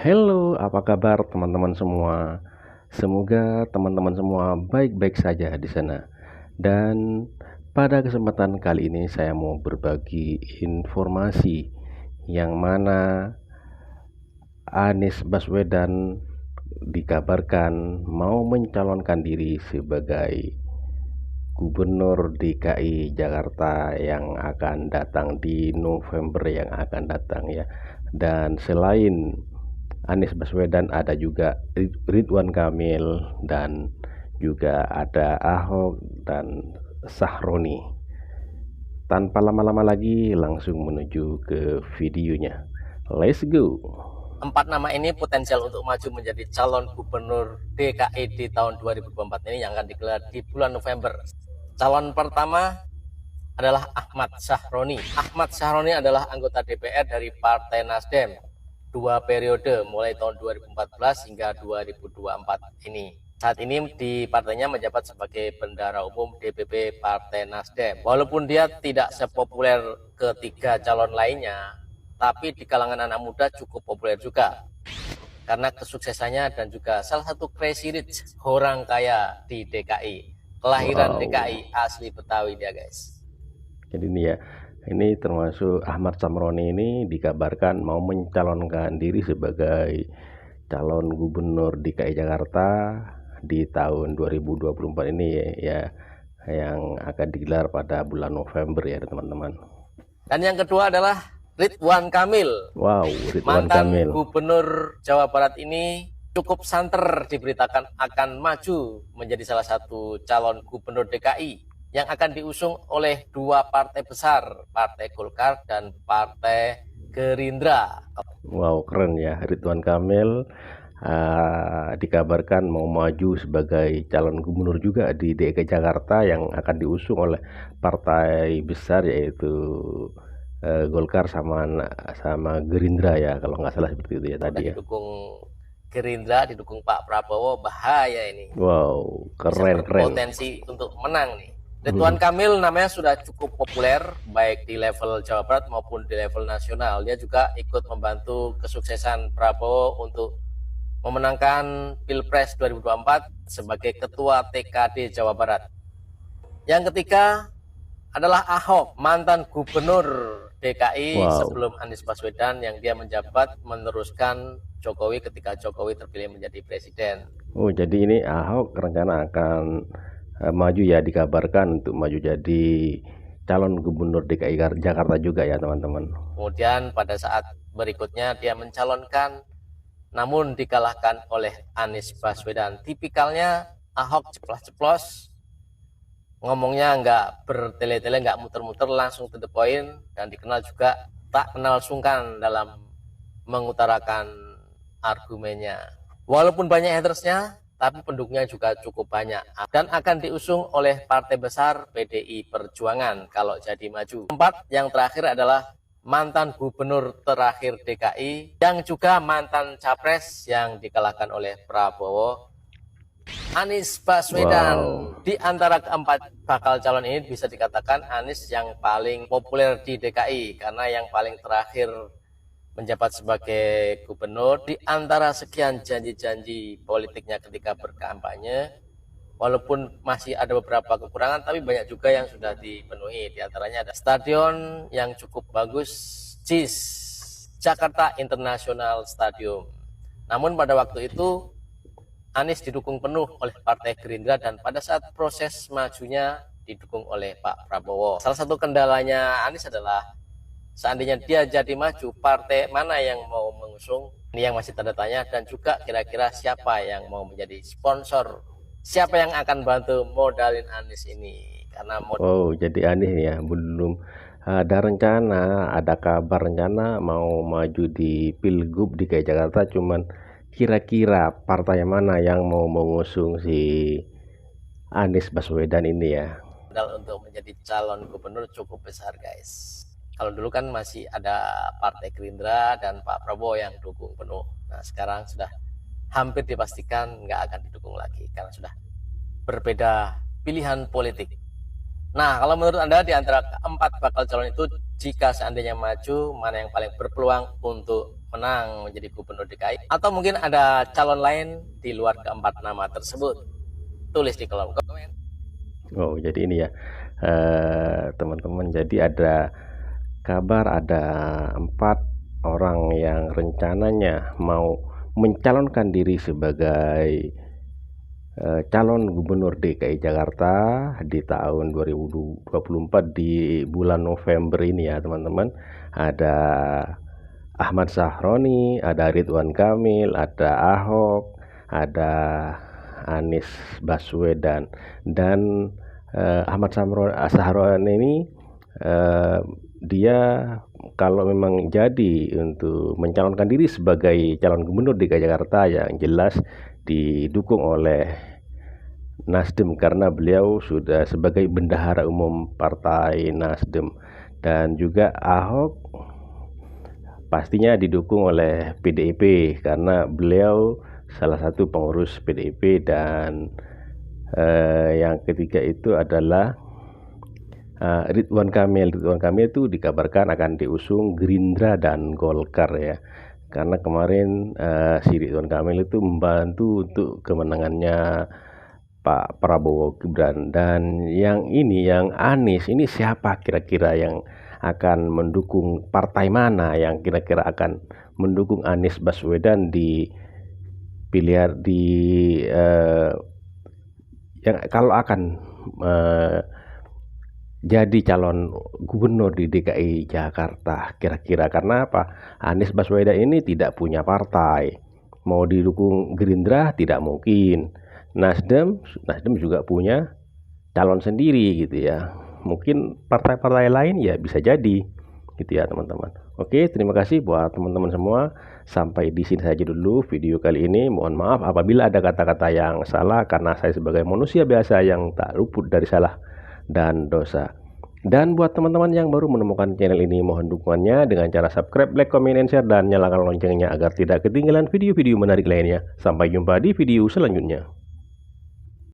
Halo, apa kabar teman-teman semua? Semoga teman-teman semua baik-baik saja di sana. Dan pada kesempatan kali ini saya mau berbagi informasi yang mana Anies Baswedan dikabarkan mau mencalonkan diri sebagai Gubernur DKI Jakarta yang akan datang di November yang akan datang ya. Dan selain Anies Baswedan ada juga Ridwan Kamil dan juga ada Ahok dan Sahroni. Tanpa lama-lama lagi langsung menuju ke videonya. Let's go. Empat nama ini potensial untuk maju menjadi calon gubernur DKI di tahun 2024 ini yang akan digelar di bulan November. Calon pertama adalah Ahmad Sahroni. Ahmad Sahroni adalah anggota DPR dari Partai Nasdem 2 periode mulai tahun 2014 hingga 2024 ini. Saat ini di partainya menjabat sebagai bendahara umum DPP Partai Nasdem. Walaupun dia tidak sepopuler ketiga calon lainnya, tapi di kalangan anak muda cukup populer juga karena kesuksesannya dan juga salah satu crazy rich, orang kaya di DKI, kelahiran DKI, asli Betawi dia guys. Jadi ini ya, ini termasuk Ahmad Samroni ini dikabarkan mau mencalonkan diri sebagai calon gubernur DKI Jakarta di tahun 2024 ini ya, yang akan digelar pada bulan November ya teman-teman. Dan yang kedua adalah Ridwan Kamil. Wow, Ridwan Mantan Kamil. Gubernur Jawa Barat ini cukup santer diberitakan akan maju menjadi salah satu calon gubernur DKI yang akan diusung oleh dua partai besar, Partai Golkar dan Partai Gerindra. Wow, keren ya, Ridwan Kamil dikabarkan mau maju sebagai calon gubernur juga di DKI Jakarta yang akan diusung oleh partai besar yaitu Golkar sama Gerindra ya, kalau nggak salah seperti itu ya tadi ya. Didukung Gerindra, didukung Pak Prabowo, bahaya ini. Wow, Bisa keren. berpotensi untuk menang nih. Ridwan Kamil namanya sudah cukup populer baik di level Jawa Barat maupun di level nasional. Dia juga ikut membantu kesuksesan Prabowo untuk memenangkan Pilpres 2024 sebagai Ketua TKD Jawa Barat. Yang ketiga adalah Ahok, mantan gubernur DKI sebelum Anies Baswedan yang dia menjabat meneruskan Jokowi ketika Jokowi terpilih menjadi presiden. Oh, jadi ini Ahok rencana akan maju ya, dikabarkan untuk maju jadi calon gubernur DKI Jakarta juga ya teman-teman. Kemudian pada saat berikutnya dia mencalonkan namun dikalahkan oleh Anies Baswedan. Tipikalnya Ahok ceplas-ceplos, ngomongnya nggak bertele-tele, nggak muter-muter, langsung to the point, dan dikenal juga tak kenal sungkan dalam mengutarakan argumennya. Walaupun banyak hatersnya, tapi pendukungnya juga cukup banyak dan akan diusung oleh partai besar PDI Perjuangan kalau jadi maju. Empat yang terakhir adalah mantan gubernur terakhir DKI yang juga mantan capres yang dikalahkan oleh Prabowo, Anies Baswedan. Di antara keempat bakal calon ini bisa dikatakan Anies yang paling populer di DKI karena yang paling terakhir menjabat sebagai gubernur. Di antara sekian janji-janji politiknya ketika berkampanye, walaupun masih ada beberapa kekurangan, tapi banyak juga yang sudah dipenuhi. Di antaranya ada stadion yang cukup bagus, JIS, Jakarta International Stadium. Namun pada waktu itu Anies didukung penuh oleh Partai Gerindra dan pada saat proses majunya didukung oleh Pak Prabowo. Salah satu kendalanya Anies adalah seandainya dia jadi maju, partai mana yang mau mengusung? Ini yang masih tanda tanya, dan juga kira-kira siapa yang mau menjadi sponsor, siapa yang akan bantu modalin Anies ini. Karena jadi Anies ya belum ada rencana, ada kabar rencana mau maju di Pilgub DKI Jakarta, cuman kira-kira partai mana yang mau mengusung si Anies Baswedan ini ya. Modal untuk menjadi calon gubernur cukup besar guys. Kalau dulu kan masih ada Partai Gerindra dan Pak Prabowo yang dukung penuh. Nah sekarang sudah hampir dipastikan nggak akan didukung lagi karena sudah berbeda pilihan politik. Nah kalau menurut Anda di antara keempat bakal calon itu, jika seandainya maju, mana yang paling berpeluang untuk menang menjadi gubernur DKI, atau mungkin ada calon lain di luar keempat nama tersebut? Tulis di kolom komen. Oh, jadi ini ya, teman-teman, jadi ada kabar ada 4 orang yang rencananya mau mencalonkan diri sebagai calon gubernur DKI Jakarta di tahun 2024 di bulan November ini ya teman-teman. Ada Ahmad Sahroni, ada Ridwan Kamil, ada Ahok, ada Anies Baswedan. Dan Ahmad Sahroni ini dia kalau memang jadi untuk mencalonkan diri sebagai calon gubernur DKI Jakarta, yang jelas didukung oleh Nasdem karena beliau sudah sebagai bendahara umum partai Nasdem. Dan juga Ahok pastinya didukung oleh PDIP karena beliau salah satu pengurus PDIP. Dan yang ketiga itu adalah Ridwan Kamil. Ridwan Kamil itu dikabarkan akan diusung Gerindra dan Golkar ya, karena kemarin si Ridwan Kamil itu membantu untuk kemenangannya Pak Prabowo Gibran. Dan yang Anies ini siapa kira-kira yang akan mendukung, partai mana yang kira-kira akan mendukung Anies Baswedan di pilihan yang kalau akan jadi calon gubernur di DKI Jakarta kira-kira. Karena apa? Anies Baswedan ini tidak punya partai, mau didukung Gerindra tidak mungkin, Nasdem juga punya calon sendiri gitu ya. Mungkin partai-partai lain ya bisa jadi gitu ya teman-teman. Oke, terima kasih buat teman-teman semua. Sampai di sini saja dulu video kali ini. Mohon maaf apabila ada kata-kata yang salah, karena saya sebagai manusia biasa yang tak luput dari salah dan dosa. Dan buat teman-teman yang baru menemukan channel ini, mohon dukungannya dengan cara subscribe, like, comment, and share, dan nyalakan loncengnya agar tidak ketinggalan video-video menarik lainnya. Sampai jumpa di video selanjutnya.